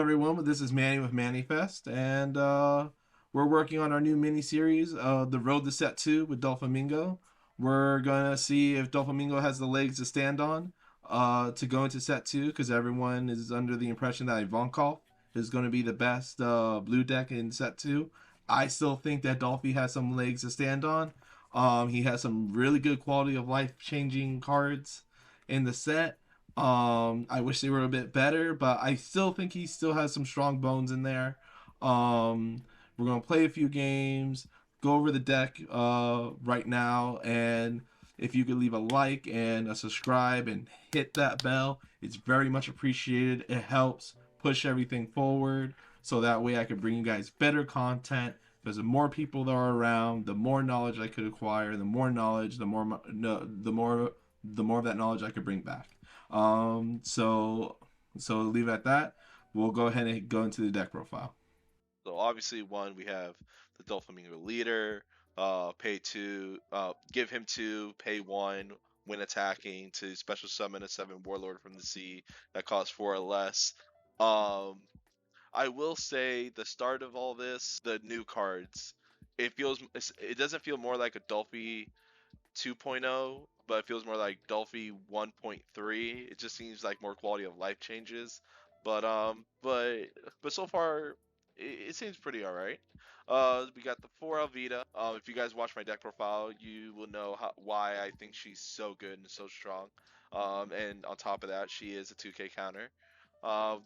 everyone? This is Manny with Manifest, and we're working on our new mini series, The Road to Set 2 with DOLFLAMINGO. We're gonna see if DOLFLAMINGO has the legs to stand on to go into Set 2, because everyone is under the impression that Ivankov is going to be the best blue deck in Set 2. I still think that Dolphy has some legs to stand on. He has some really good quality of life changing cards in the set. I wish they were a bit better, but I still think he still has some strong bones in there. We're gonna play a few games, go over the deck right now, and if you could leave a like and a subscribe and hit that bell, it's very much appreciated. It helps push everything forward, so that way I can bring you guys better content. Because the more people that are around, the more knowledge I could acquire. The more knowledge, the more no, the more of that knowledge I could bring back. Um, so so leave it at that. We'll go ahead and go into the deck profile. So obviously, one we have the Doflamingo leader. Pay two. Give him two. Pay one when attacking to special summon a 7 Warlord from the sea that costs 4 or less. Um, I will say the start of all this, the new cards, it doesn't feel more like a Dolphy 2.0, but it feels more like Dolphy 1.3. It just seems like more quality of life changes. But so far it seems pretty alright. We got the 4 Alvita. If you guys watch my deck profile, you will know why I think she's so good and so strong. And on top of that, she is a 2K counter.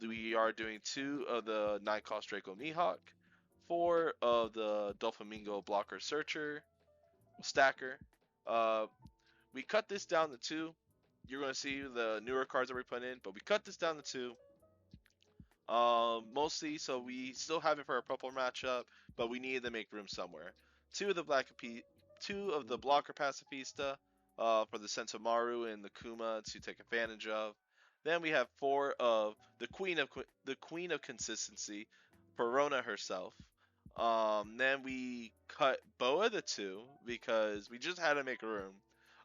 We are doing 2 of the 9 cost Draco Mihawk, 4 of the Doflamingo Blocker Searcher, Stacker. Uh, we cut this down to 2. You're going to see the newer cards that we put in, but we cut this down to 2. Mostly, so we still have it for a purple matchup, but we needed to make room somewhere. 2 of the blocker pacifista, for the Sentomaru and the Kuma to take advantage of. Then we have 4 of the Queen of Consistency, Perona herself. Then we cut Boa to 2 because we just had to make room.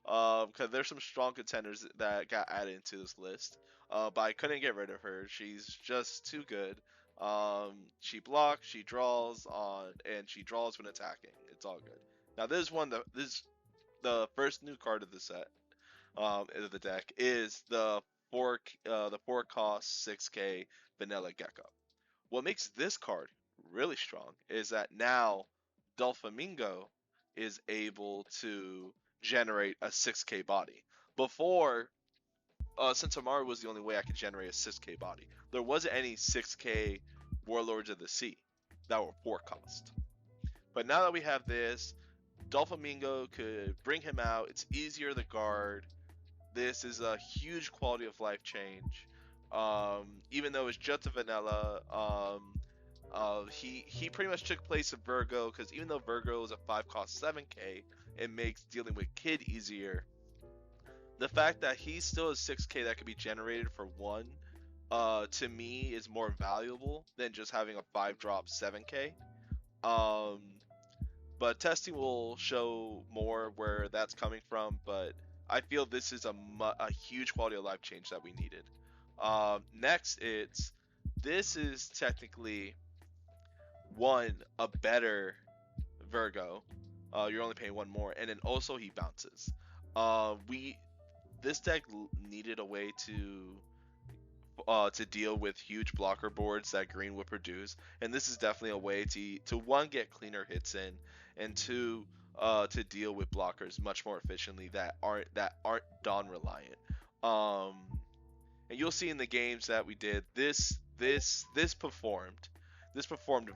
Because there's some strong contenders that got added into this list. But I couldn't get rid of her. She's just too good. She blocks, she draws and she draws when attacking. It's all good. Now this the first new card of the set, of the deck is the 4 cost 6K Vanilla Gecko. What makes this card really strong is that now Dolphamingo is able to generate a 6K body. Before, Sentomaru was the only way I could generate a 6K body. There wasn't any 6K Warlords of the Sea that were 4 cost. But now that we have this, Dolphamingo could bring him out. It's easier to guard. This is a huge quality of life change. Even though it's just a vanilla, he pretty much took place of Virgo, because even though Virgo is a 5 cost 7K, it makes dealing with Kid easier. The fact that he's still a 6K that could be generated for 1, to me is more valuable than just having a 5 drop 7K. Um, but testing will show more where that's coming from, but I feel this is a huge quality of life change that we needed. Next, this is technically a better Virgo. You're only paying 1 more, and then also he bounces. We This deck needed a way to deal with huge blocker boards that green would produce, and this is definitely a way to one, get cleaner hits in, and 2, to deal with blockers much more efficiently that aren't Dawn reliant. And you'll see in the games that we did, this performed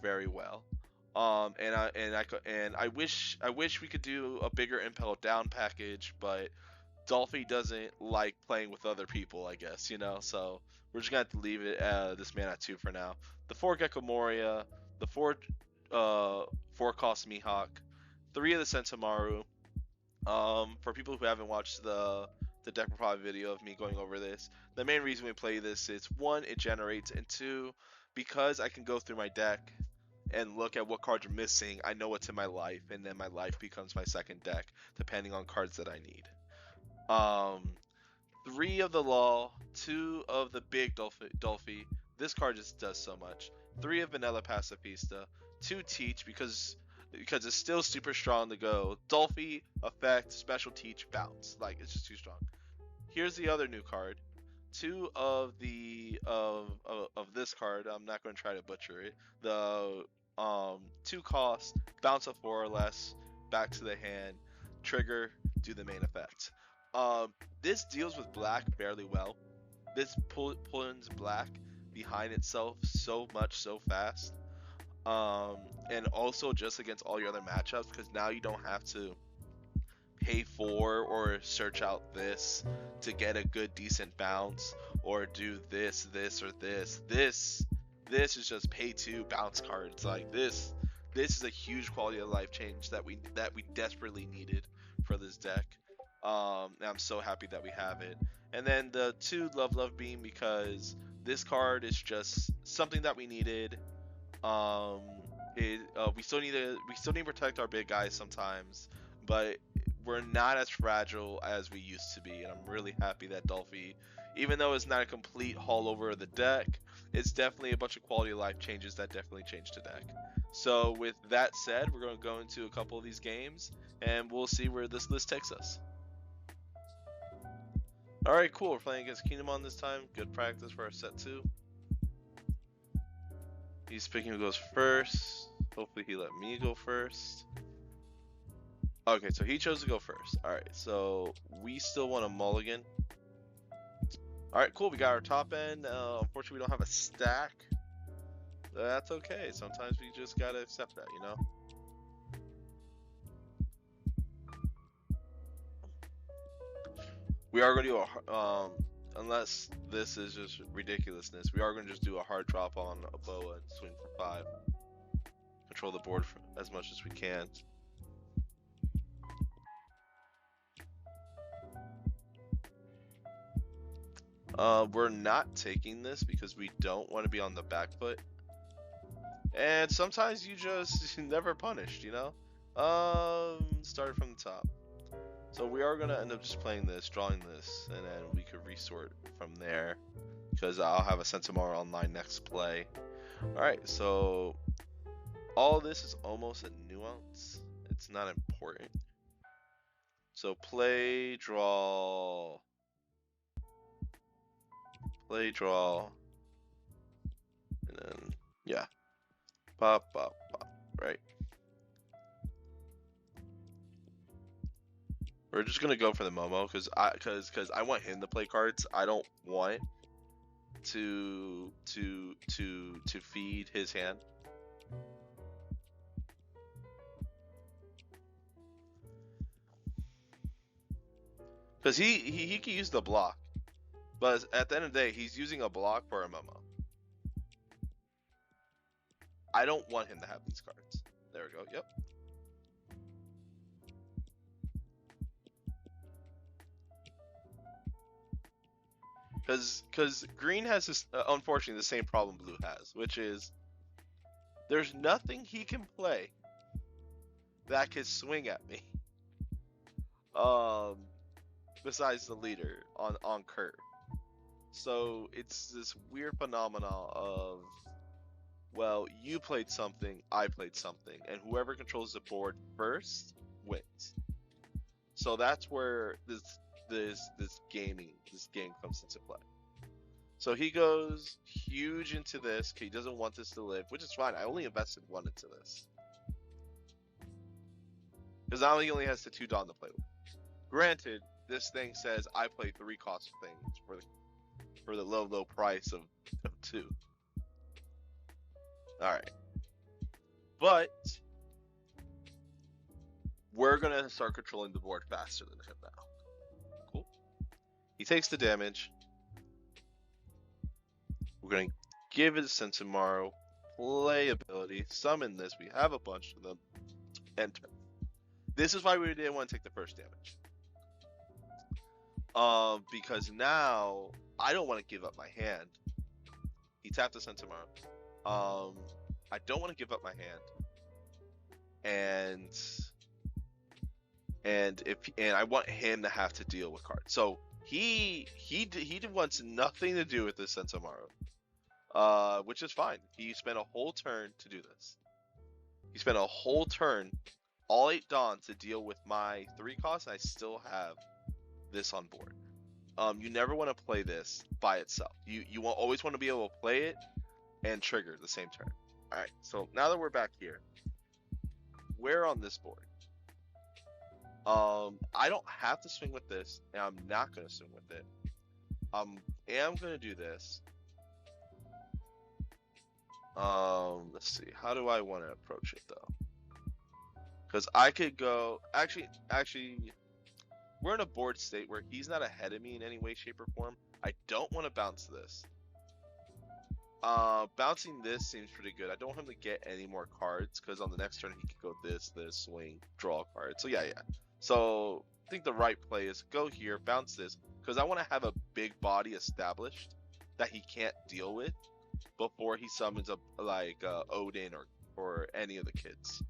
very well. And I wish we could do a bigger Impel down package, but Dolphy doesn't like playing with other people, I guess, so we're just gonna have to leave it this man at 2 for now. The 4 Gecko Moria, the 4 cost Mihawk, 3 of the Sentomaru. For people who haven't watched the deck profile video of me going over this, the main reason we play this is 1, it generates, and 2, because I can go through my deck and look at what cards are missing, I know what's in my life, and then my life becomes my second deck, depending on cards that I need. 3 of the Law, 2 of the big Dolphy, this card just does so much. 3 of Vanilla Pacifista, 2 Teach because it's still super strong to go. Dolphy, Effect, Special Teach, Bounce. Like, it's just too strong. Here's the other new card. 2 of this card. I'm not going to try to butcher it. The 2 cost, bounce a 4 or less, back to the hand, trigger, do the main effect. This deals with black fairly well. This pulls black behind itself so much so fast. And also just against all your other matchups, because now you don't have to pay for or search out this to get a good decent bounce, or do this or this. This is just pay to bounce cards. Like this is a huge quality of life change that we desperately needed for this deck. And I'm so happy that we have it. And then the 2 Love Beam, because this card is just something that we needed. We still need to protect our big guys sometimes, but we're not as fragile as we used to be. And I'm really happy that Dolphy, even though it's not a complete haul over of the deck, it's definitely a bunch of quality of life changes that definitely changed the deck. So with that said, we're going to go into a couple of these games, and we'll see where this list takes us. Alright, cool. We're playing against Kingdomon this time. Good practice for our set 2. He's picking who goes first. Hopefully he let me go first. Okay, so he chose to go first. Alright, so we still want a mulligan. Alright, cool. We got our top end. Unfortunately, we don't have a stack. That's okay. Sometimes we just gotta accept that, you know? We are going to do a, unless this is just ridiculousness, we are going to just do a hard drop on a boa and swing for 5. Control the board as much as we can. We're not taking this because we don't want to be on the back foot. And sometimes you just never punished, you know? Started from the top. So we are going to end up just playing this, drawing this, and then we could resort from there, because I'll have a Sentinel online next play. Alright, so all this is almost a nuance. It's not important. So play, draw, and then, yeah. Pop, pop, pop, right? We're just gonna go for the Momo because I want him to play cards. I don't want to feed his hand. Because he can use the block, but at the end of the day, he's using a block for a Momo. I don't want him to have these cards. There we go. Yep. Because green has this, unfortunately, the same problem blue has, which is there's nothing he can play that can swing at me, besides the leader on curve. So it's this weird phenomenon of, well, you played something, I played something, and whoever controls the board first wins. So that's where this game comes into play. So he goes huge into this because he doesn't want this to live, which is fine. I only invested 1 into this because now he only has the 2 Dawn to play with. Granted, this thing says I play 3 cost things for the low price of 2. All right, but we're gonna start controlling the board faster than him now. Cool. He takes the damage. We're going to give it a Sentinel, play ability, summon this. We have a bunch of them. Enter. This is why we didn't want to take the first damage. Because now I don't want to give up my hand. He tapped the Sentinel. I don't want to give up my hand. And I want him to have to deal with cards. So he wants nothing to do with this Sentinel. which is fine. He spent a whole turn to do this. He spent a whole turn, all 8 Dons to deal with my 3 costs, and I still have this on board. You never want to play this by itself. You always want to be able to play it and trigger the same turn. All right, so now that we're back here, we're on this board. I don't have to swing with this, and I'm not going to swing with it. I am going to do this. Let's see. How do I want to approach it though? Because I could go. Actually, we're in a board state where he's not ahead of me in any way, shape, or form. I don't want to bounce this. Bouncing this seems pretty good. I don't want him to get any more cards because on the next turn he could go this, swing, draw a card. So yeah. So I think the right play is go here, bounce this, because I want to have a big body established that he can't deal with before he summons up like Odin or any of the kids.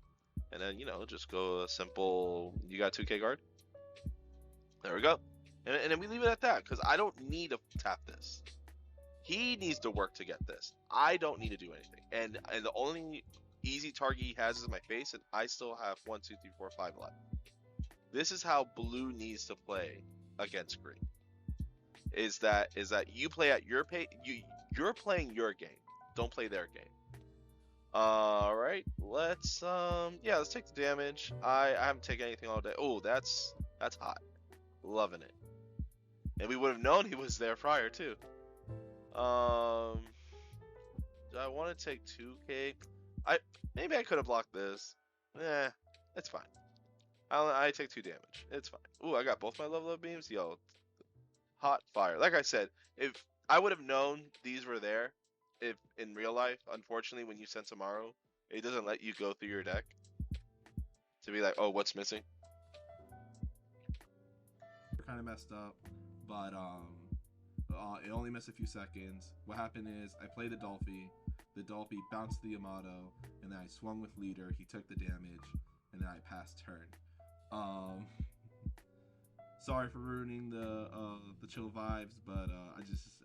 And then, just go a simple, you got 2k guard? There we go. And then we leave it at that, because I don't need to tap this. He needs to work to get this. I don't need to do anything. And the only easy target he has is my face, and I still have 1, 2, 3, 4, 5 left. This is how blue needs to play against green. Is that you play at your pace, you're playing your game. Don't play their game. Alright, let's take the damage. I haven't taken anything all day. Oh, that's hot. Loving it. And we would have known he was there prior too. Do I want to take 2k? Maybe I could have blocked this. It's fine. I take 2 damage. It's fine. Ooh, I got both my level up beams. Yo, hot fire. Like I said, if I would have known these were there, if in real life, unfortunately, when you send Samaru, it doesn't let you go through your deck to be like, oh, what's missing? Kind of messed up, but it only missed a few seconds. What happened is I played the Dolphy bounced the Yamato, and then I swung with leader. He took the damage, and then I passed turn. Sorry for ruining the chill vibes, but I just.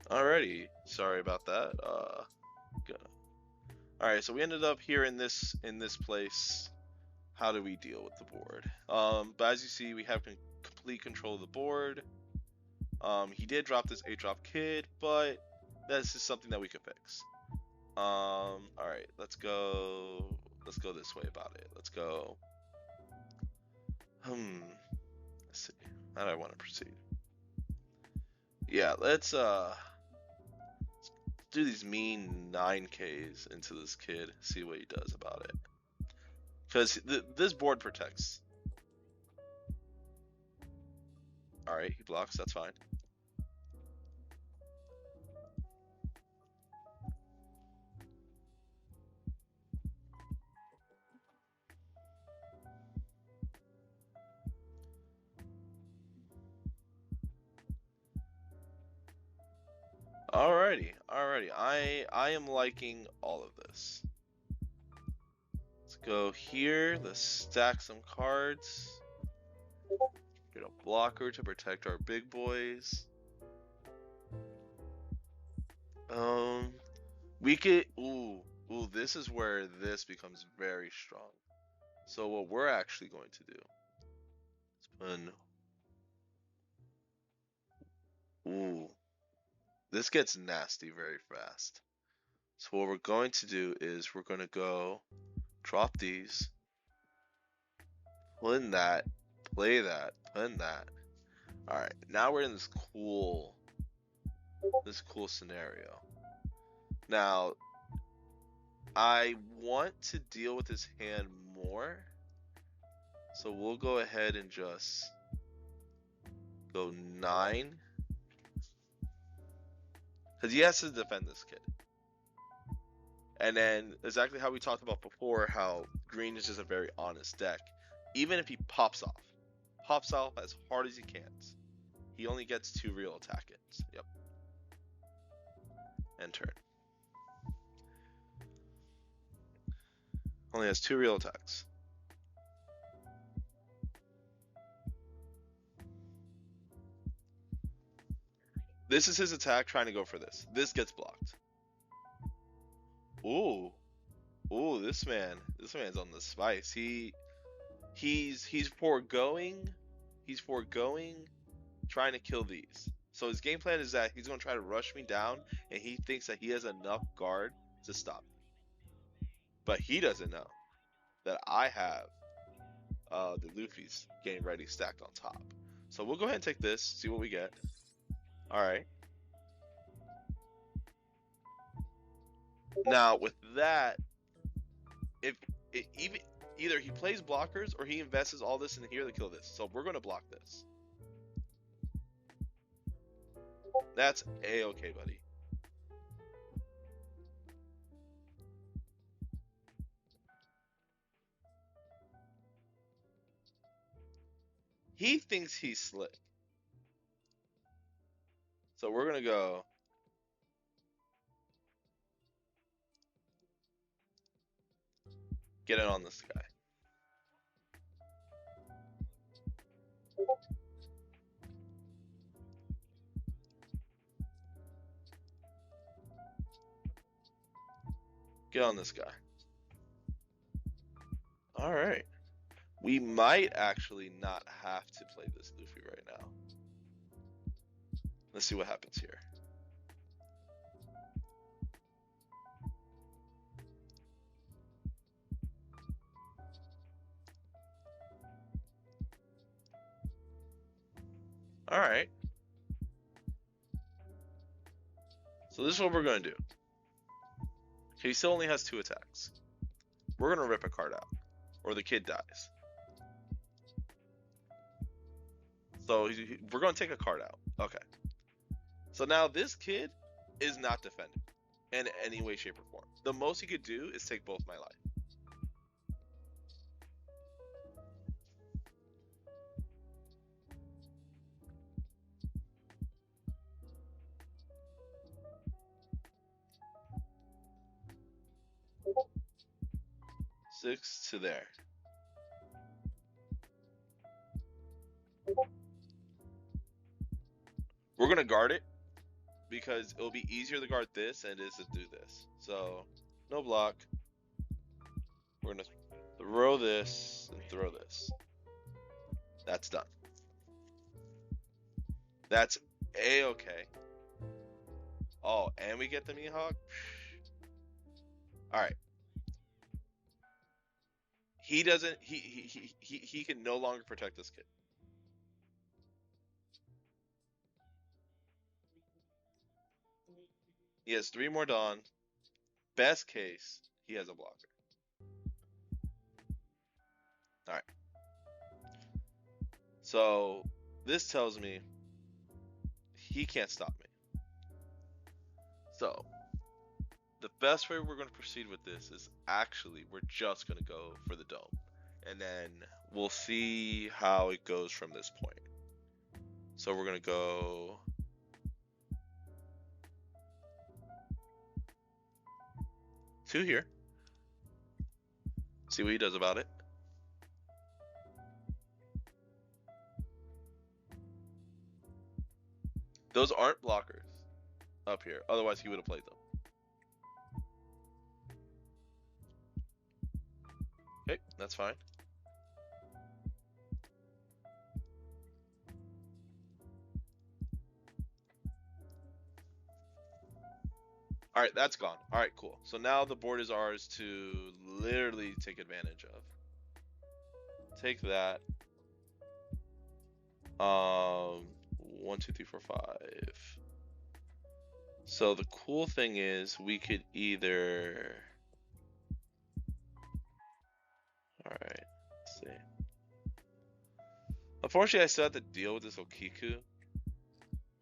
Alrighty, sorry about that. Alright, so we ended up here in this place. How do we deal with the board? But as you see, we have complete control of the board. He did drop this 8-drop kid, but this is something that we could fix. Alright, let's go this way about it. Let's go. Let's see. How do I want to proceed? Yeah, let's do these mean 9Ks into this kid, see what he does about it. Because this board protects. Alright, he blocks, that's fine. Alrighty. I am liking all of this. Let's go here. Let's stack some cards. Get a blocker to protect our big boys. We could. Ooh, this is where this becomes very strong. So what we're actually going to do is put. Ooh. This gets nasty very fast. So what we're going to do is we're going to go drop these, put in that, play that, put in that. Alright, now we're in this cool scenario. Now, I want to deal with his hand more. So we'll go ahead and just go 9. Because he has to defend this kid. And then, exactly how we talked about before, how green is just a very honest deck. Even if he pops off as hard as he can, he only gets 2 real attack hits. Yep. And turn. Only has 2 real attacks. This is his attack trying to go for this. This gets blocked. Ooh. Ooh, this man's on the spice. He's foregoing trying to kill these. So his game plan is that he's going to try to rush me down, and he thinks that he has enough guard to stop me. But he doesn't know that I have the Luffy's getting ready stacked on top. So we'll go ahead and take this, see what we get. All right. Now with that, if it, even either he plays blockers or he invests all this in here to kill this. So we're going to block this. That's a-okay, buddy. He thinks he's slick. So we're going to go get it on this guy. Get on this guy. All right. We might actually not have to play this Luffy right now. Let's see what happens here. All right. So this is what we're going to do. He still only has 2 attacks. We're going to rip a card out, or the kid dies. So we're going to take a card out. Okay. So now this kid is not defending in any way, shape, or form. The most he could do is take both my life. Six to there. We're going to guard it because it'll be easier to guard this than it is to do this. So, no block. We're going to throw this and throw this. That's done. That's a-okay. Oh, and we get the Mihawk? Alright. He doesn't, he can no longer protect this kid. He has 3 more Dawn. Best case, he has a blocker. Alright. So, this tells me he can't stop me. So, the best way we're going to proceed with this is actually we're just going to go for the dome. And then we'll see how it goes from this point. So we're going to go... two here. See what he does about it. Those aren't blockers up here. Otherwise, he would have played them. Okay, that's fine. Alright, that's gone. Alright, cool. So now the board is ours to literally take advantage of. Take that. 1, 2, 3, 4, 5. So the cool thing is we could either... Alright, let's see. Unfortunately, I still have to deal with this Okiku.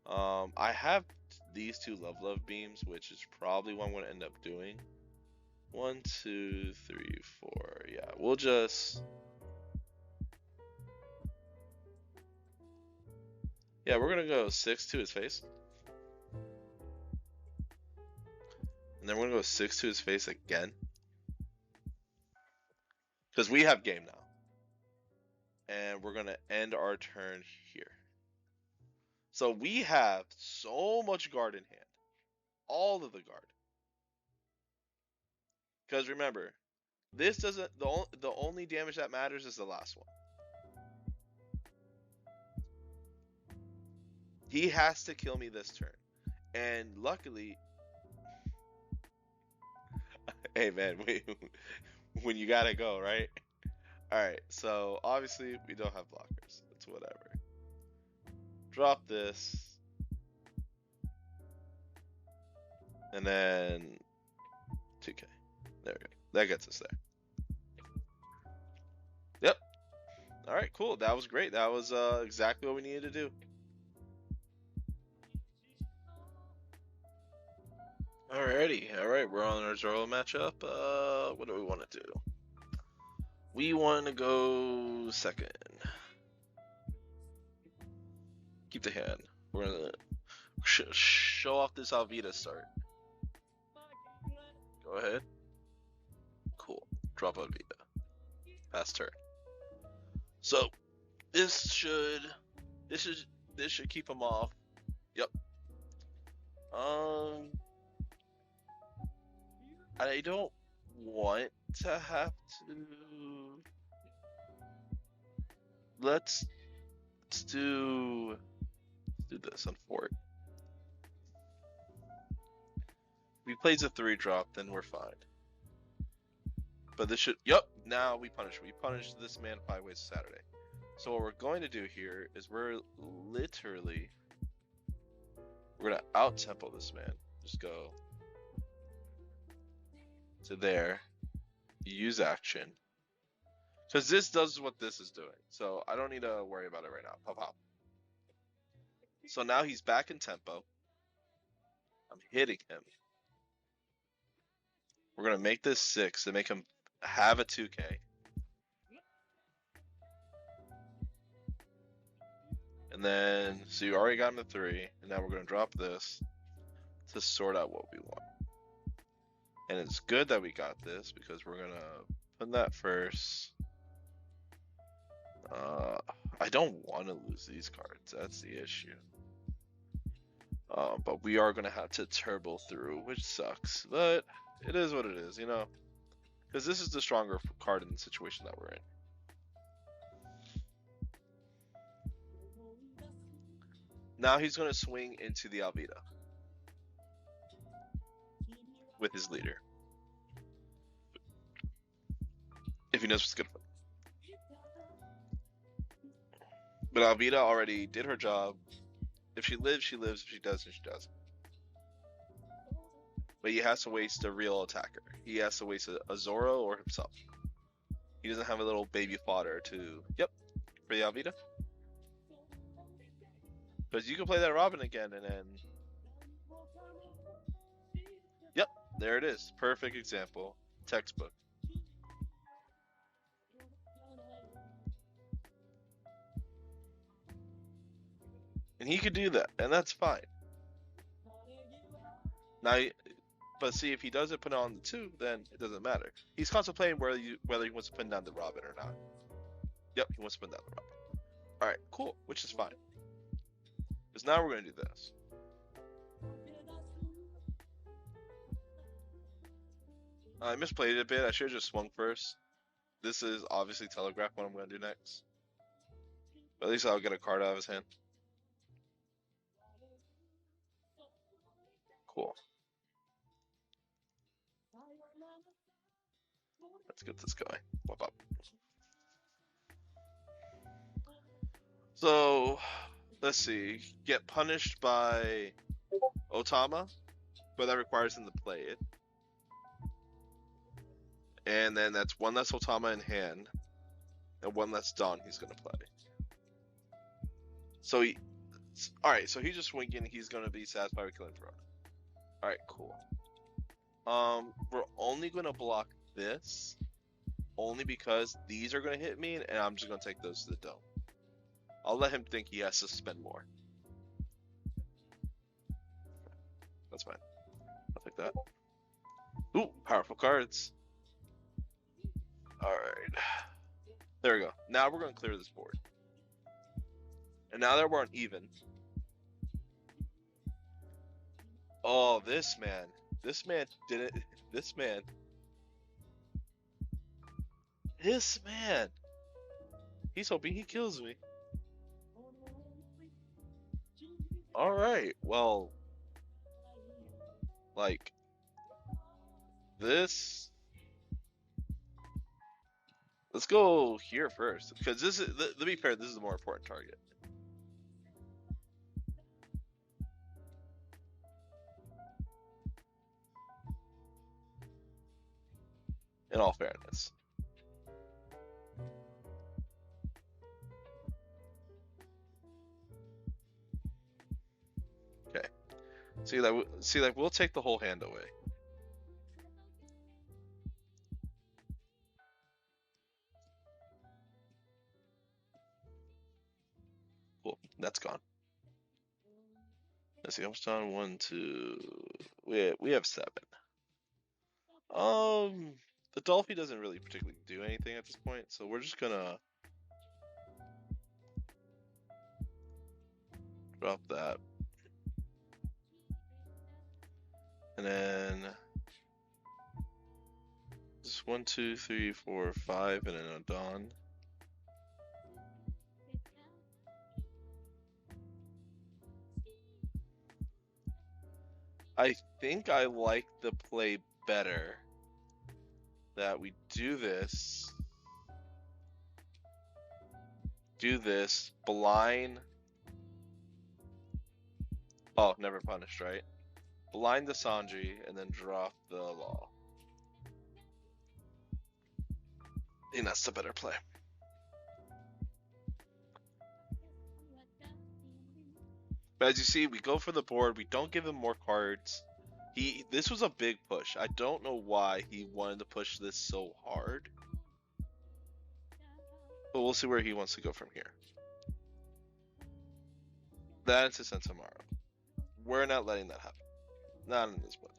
I have these 2 love beams, which is probably what I'm going to end up doing. 1, 2, 3, 4. Yeah, we'll just... Yeah, we're going to go 6 to his face. And then we're going to go 6 to his face again. Because we have game now. And we're going to end our turn here. So we have so much guard in hand. All of the guard. Because remember, this doesn't the only damage that matters is the last one. He has to kill me this turn. And luckily, hey man, when you gotta go, right? Alright, so obviously we don't have blockers. It's whatever. Drop this. And then 2K. There we go. That gets us there. Yep. Alright, cool. That was great. That was exactly what we needed to do. Alrighty. Alright, we're on our Zoro matchup. What do we want to do? We want to go second. Keep the hand. We're gonna show off this Alvita start. Go ahead. Cool. Drop Alvita. Pass turn. So this should keep him off. Yep. I don't want to have to. Let's do this on Fort. If he plays a 3-drop, then we're fine. But this should. Yep. Now we punish. We punish this man 5 ways Saturday. So what we're going to do here is we're gonna out tempo this man. Just go to there. Use action. Because this does what this is doing. So I don't need to worry about it right now. Pop pop. So now he's back in tempo. I'm hitting him. We're gonna make this 6 to make him have a 2K. And then, so you already got him to 3, and now we're gonna drop this to sort out what we want. And it's good that we got this because we're gonna put that first. I don't want to lose these cards. That's the issue. But we are gonna have to turbo through, which sucks. But it is what it is, you know. Because this is the stronger card in the situation that we're in. Now he's gonna swing into the Alvita with his leader. If he knows what's good for him. But Alvita already did her job. If she lives, she lives. If she doesn't, she doesn't. But he has to waste a real attacker. He has to waste a Zoro or himself. He doesn't have a little baby fodder to... Yep, for the Alvita. Because you can play that Robin again and then... Yep, there it is. Perfect example. Textbook. And he could do that, and that's fine. Now, but see, if he doesn't put on the 2, then it doesn't matter. He's contemplating whether he wants to put down the Robin or not. Yep, he wants to put down the Robin. Alright, cool, which is fine. Because now we're going to do this. I misplayed it a bit. I should have just swung first. This is obviously telegraph what I'm going to do next. But at least I'll get a card out of his hand. Cool. Let's get this going. Whoop up. So, let's see. Get punished by Otama, but that requires him to play it. And then that's one less Otama in hand, and one less Dawn he's going to play. So alright, so he's just swinging. He's going to be satisfied with killing Verona. Alright, cool. We're only going to block this, only because these are going to hit me, and I'm just going to take those to the dome. I'll let him think he has to spend more. That's fine. I'll take that. Ooh, powerful cards. Alright. There we go. Now we're going to clear this board. And now that we're on even, Oh, this man. This man didn't. This man. This man. He's hoping he kills me. All right. Well, like this. Let's go here first, because this is. To be fair, this is the more important target. In all fairness. Okay. See that? See that? We'll take the whole hand away. Cool. That's gone. Let's see. I'm done. 1, 2. We have 7. The Dolphy doesn't really particularly do anything at this point, so we're just gonna drop that. And then just 1, 2, 3, 4, 5, and then a Dawn. I think I like the play better that we do this, blind. Oh, never punished, right? Blind the Sanji and then drop the Law. I think that's the better play. But as you see, we go for the board. We don't give him more cards. This was a big push. I don't know why he wanted to push this so hard. But we'll see where he wants to go from here. That's a Sentomaru. We're not letting that happen. Not in this book.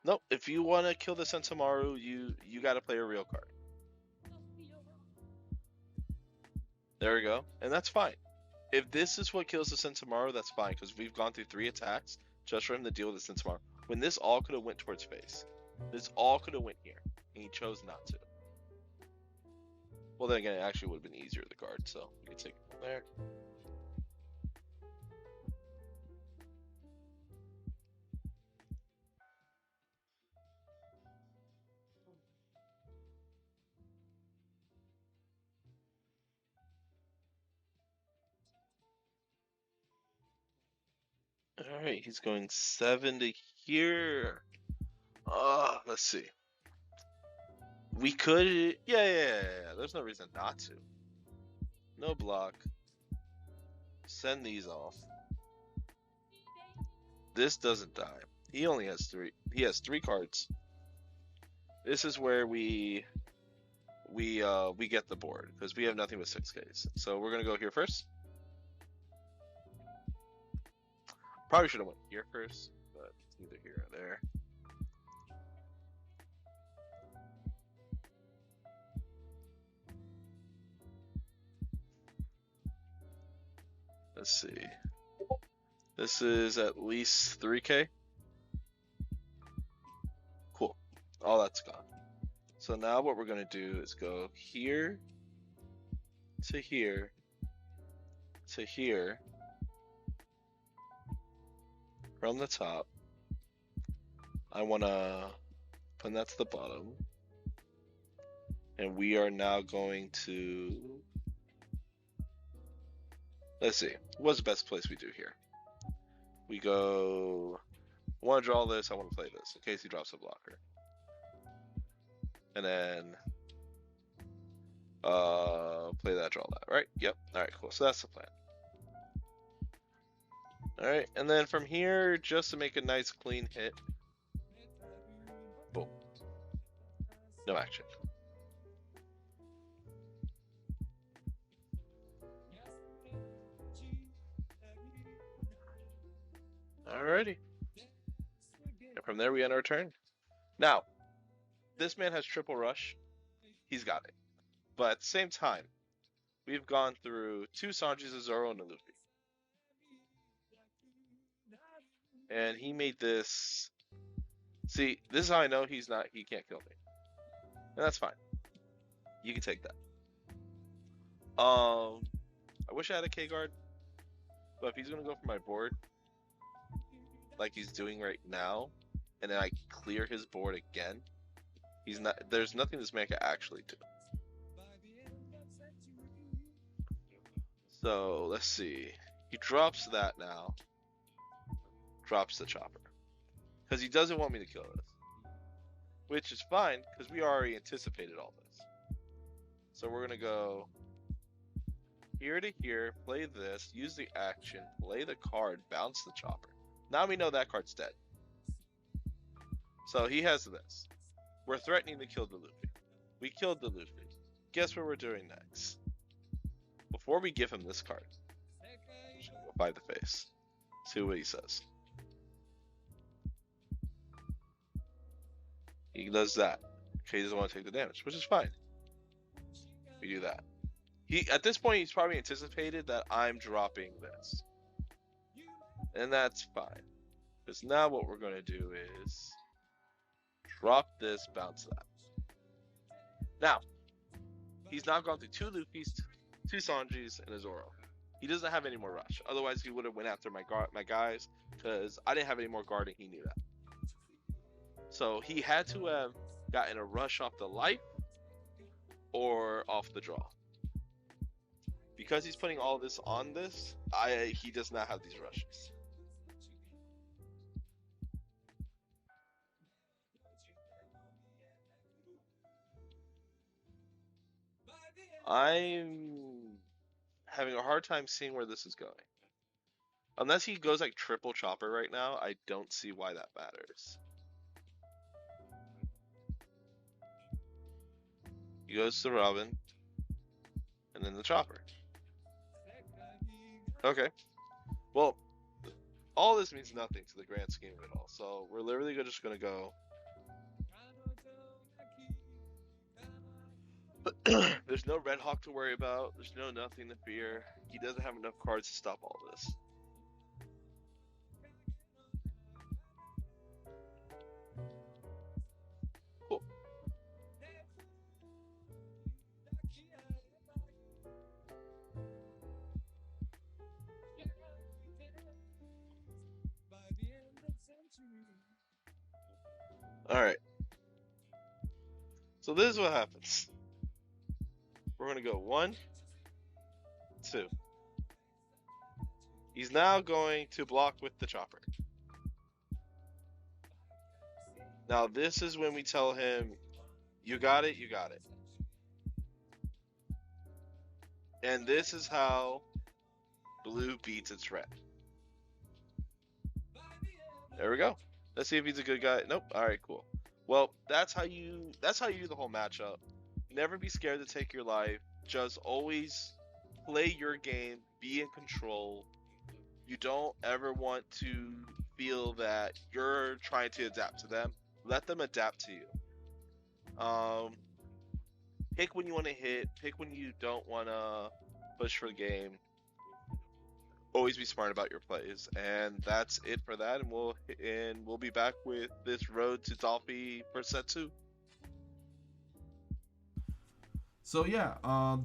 Nope. If you want to kill the Sentomaru, you got to play a real card. There we go. And that's fine. If this is what kills the Sentomaru, that's fine, because we've gone through 3 attacks just for him to deal with the Sentomaru. When this all could have went towards face. This all could have went here, and he chose not to. Well, then again, it actually would have been easier to guard, so we can take it from there. Alright, he's going 7 to here. Let's see. We could, yeah. There's no reason not to. No block. Send these off. This doesn't die. He only has 3. He has 3 cards. This is where we get the board, because we have nothing but 6Ks. So we're gonna go here first. Probably should have went here first, but it's neither here or there. Let's see. This is at least 3K. Cool. All that's gone. So now what we're going to do is go here to here to here from the top. I want to put that to the bottom. And we are now going to... Let's see. What's the best place we do here? We go... I want to draw this. I want to play this in case he drops a blocker. And then play that, draw that, right? Yep. All right, cool. So that's the plan. All right, and then from here, just to make a nice clean hit, boom. No action. Alrighty. And from there, we end our turn. Now, this man has triple rush. He's got it. But at the same time, we've gone through 2 Sanjis, a Zoro, and a Luffy. And he made this. See, this is how I know he can't kill me. And that's fine. You can take that. I wish I had a K guard, but if he's gonna go for my board, like he's doing right now, and then I clear his board again, he's not. There's nothing this man can actually do. So let's see. He drops that now. Drops the chopper because he doesn't want me to kill this, which is fine because we already anticipated all this. So we're gonna go here to here, play this, use the action, play the card, bounce the chopper. Now we know that card's dead. So he has this. We're threatening to kill the Luffy. We killed the Luffy. Guess what we're doing next? Before we give him this card, I'm just gonna go by the face. See what he says. He does that. Okay, he doesn't want to take the damage, which is fine. We do that. At this point, he's probably anticipated that I'm dropping this. And that's fine. Because now what we're going to do is drop this, bounce that. Now, he's now gone through 2 Luffys, 2 Sanjis, and a Zoro. He doesn't have any more rush. Otherwise, he would have went after my guys, because I didn't have any more guard, and he knew that. So he had to have gotten a rush off the life or off the draw. Because he's putting all this on this, he does not have these rushes. I'm having a hard time seeing where this is going. Unless he goes like triple chopper right now, I don't see why that matters. He goes to Robin, and then the chopper. Okay. Well, all this means nothing to the grand scheme of it all. So we're literally just going to go. There's no Red Hawk to worry about. There's nothing to fear. He doesn't have enough cards to stop all this. Cool. Alright. So this is what happens. We're going to go 1, 2. He's now going to block with the chopper. Now this is when we tell him, you got it, you got it. And this is how blue beats its red. There we go. Let's see if he's a good guy. Nope. All right, cool. Well, that's how you do the whole matchup. Never be scared to take your life. Just always play your game. Be in control. You don't ever want to feel that you're trying to adapt to them. Let them adapt to you. Pick when you want to hit. Pick when you don't want to push for the game. Always be smart about your plays, and that's it for that. And we'll be back with this road to Dolphy for set 2. So yeah,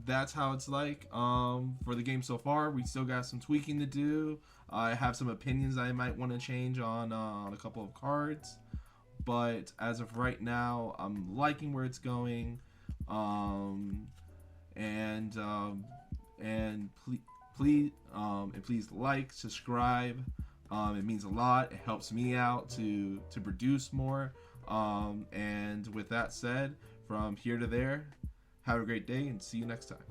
that's how it's like for the game so far. We still got some tweaking to do. I have some opinions I might want to change on a couple of cards, but as of right now, I'm liking where it's going. And please like, subscribe. It means a lot. It helps me out to produce more. And with that said, from here to there, have a great day and see you next time.